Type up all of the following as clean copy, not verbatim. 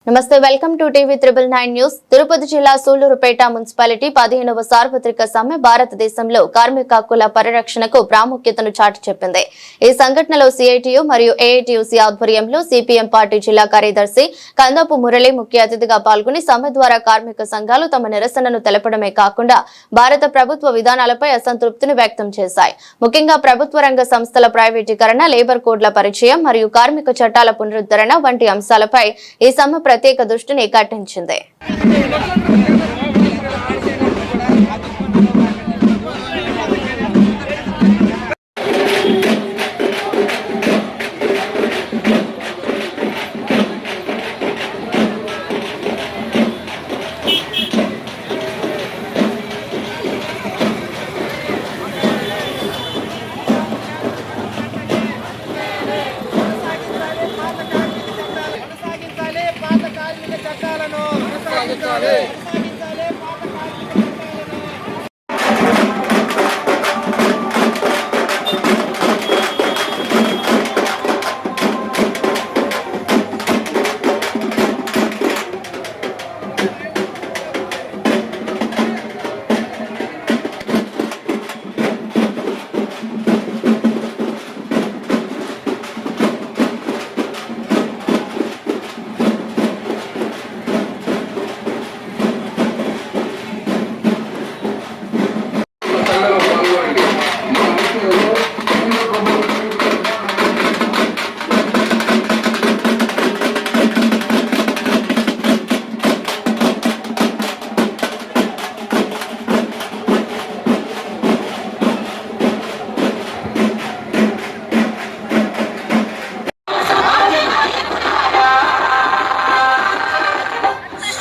నమస్తే welcome to TV 999 news. Tirupati జిల్లా Sullurpeta municipality 15వ సార్వత్రిక సమ్మె భారతదేశంలో కార్మిక హక్కుల పరిరక్షణకు ప్రాముఖ్యతను చాటి చెప్పింది. ఈ సంఘటనలో సిఐటియు మరియు ఏఐటియుసి ఆధ్వర్యంలో సిపిఎం పార్టీ జిల్లా కార్యదర్శి కందపు మురళి ముఖ్య అతిథిగా పాల్గొని సమ్మె ద్వారా కార్మిక సంఘాలు తమ నిరసనను తెలపడమే కాకుండా భారత ప్రభుత్వ విధానాలపై అసంతృప్తిని వ్యక్తం చేశాయి. ముఖ్యంగా ప్రభుత్వ రంగ సంస్థల ప్రైవేటీకరణ, లేబర్ కోడ్ల పరిచయం మరియు కార్మిక చట్టాల పునరుద్ధరణ వంటి అంశాలపై ఈ సమ్మె ప్రత్యేక దృష్టిని కట్టించింది.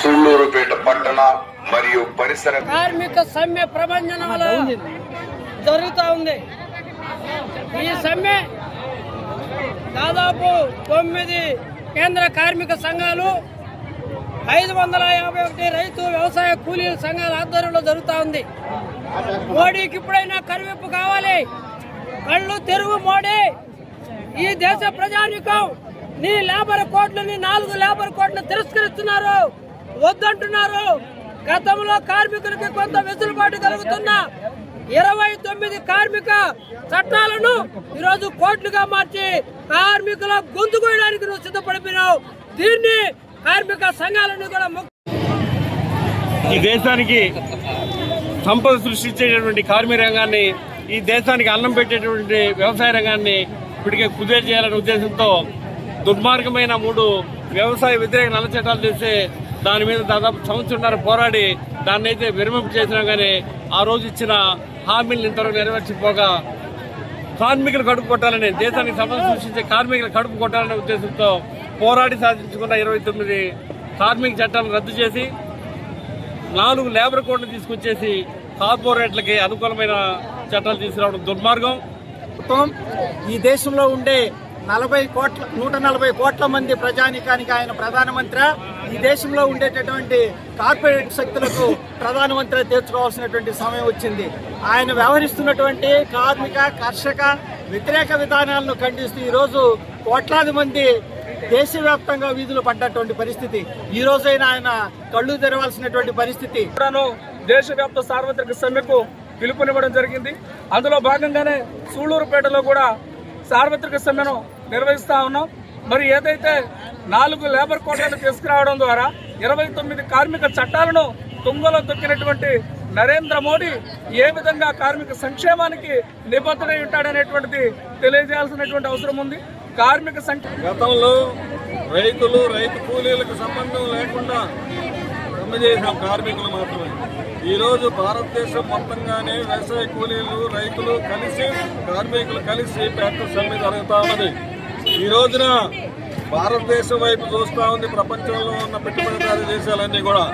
సూళ్లూరుపేట పట్టణ మరియు పరిసర కార్మిక సమ్మె ప్రభంజనంలో జరుగుతూ ఉంది. ఈ సమ్మె దాదాపు 9 కేంద్ర కార్మిక సంఘాలు, 551 రైతు వ్యవసాయ కూలీల సంఘాల ఆధ్వర్యంలో జరుగుతూ ఉంది. మోడీకి ఇప్పుడైనా కరివిప్పు కావాలి. కళ్ళు తెరువు మోడీ. ఈ దేశ ప్రజానీకం నీ లేబర్ కోడ్లని 4 లేబర్ కోడ్లను తిరస్కరిస్తున్నారు, వద్దంటున్నారు. గతంలో కార్మికులకి కొంత వెసులుబాటు కలుగుతున్న 29 కార్మిక చట్టాలను ఈరోజు కోట్లుగా మార్చి కార్మికుల గొంతు కోయడానికి నువ్వు సిద్ధపడిపోయినావు. దీన్ని కార్మిక సంఘాలను కూడా ఈ దేశానికి సంపద సృష్టించేటటువంటి కార్మిక రంగాన్ని, ఈ దేశానికి అన్నం పెట్టేటువంటి వ్యవసాయ రంగాన్ని ఇప్పటికే కుదేరు చేయాలనే ఉద్దేశంతో దుర్మార్గమైన 3 వ్యవసాయ వ్యతిరేక నల్ల చట్టాలు చేస్తే దాని మీద దాదాపు సంవత్సరంన్నర పోరాడి దాన్ని అయితే విరమింపు చేసినా కానీ ఆ రోజు ఇచ్చిన హామీలను ఇంతవరకు నెరవేర్చిపోగా కార్మికులు కడుపు కొట్టాలని, దేశానికి సంపద సృష్టించే కార్మికులు కడుపు కొట్టాలనే ఉద్దేశంతో పోరాడి సాధించుకున్న 29 కార్మిక చట్టాలను రద్దు చేసి 4 లేబర్ కోడ్లు తీసుకొచ్చేసి కార్పొరేట్లకి అనుకూలమైన చట్టాలు తీసుకురావడం దుర్మార్గం. ఈ దేశంలో ఉండే 140 కోట్ల మంది ప్రజానికానికి ఆయన ప్రధానమంత్రి. ఈ దేశంలో ఉండేటటువంటి కార్పొరేట్ శక్తులకు ప్రధానమంత్రి తీర్చుకోవాల్సినటువంటి సమయం వచ్చింది. ఆయన వ్యవహరిస్తున్నటువంటి కార్మిక కర్షక వ్యతిరేక విధానాలను ఖండిస్తూ ఈరోజు కోట్లాది మంది దేశవ్యాప్తంగా వీధులు పడ్డటువంటి పరిస్థితి. ఈ రోజైనా ఆయన కళ్ళు తెరవాల్సినటువంటి పరిస్థితి. దేశవ్యాప్త సార్వత్రిక సమ్మెకు పిలుపునివ్వడం జరిగింది. అందులో భాగంగానే సూళ్లూరుపేటలో కూడా సార్వత్రిక సమ్మెను నిర్వహిస్తా ఉన్నాం. మరి ఏదైతే 4 లేబర్ కోడ్లను తీసుకురావడం ద్వారా 29 కార్మిక చట్టాలను తుంగలో తొక్కినటువంటి నరేంద్ర మోడీ ఏ విధంగా కార్మిక సంక్షేమానికి నిబద్ధుడై ఉంటాడనేటువంటిది తెలియజేయాల్సినటువంటి అవసరం ఉంది. కార్మిక గతంలో రైతు కూలీలకు సంబంధం లేకుండా సమ్మె చేసిన కార్మికులు మాత్రమే. ఈరోజు భారతదేశం మొత్తంగానే వ్యవసాయ కూలీలు, రైతులు కలిసి, కార్మికులు కలిసి పెద్ద సమ్మె జరుగుతూ ఉన్నది. ఈ రోజున భారతదేశం వైపు చూస్తూ ఉంది ప్రపంచంలో ఉన్న పెట్టుబడిదారు దేశాలన్నీ కూడా.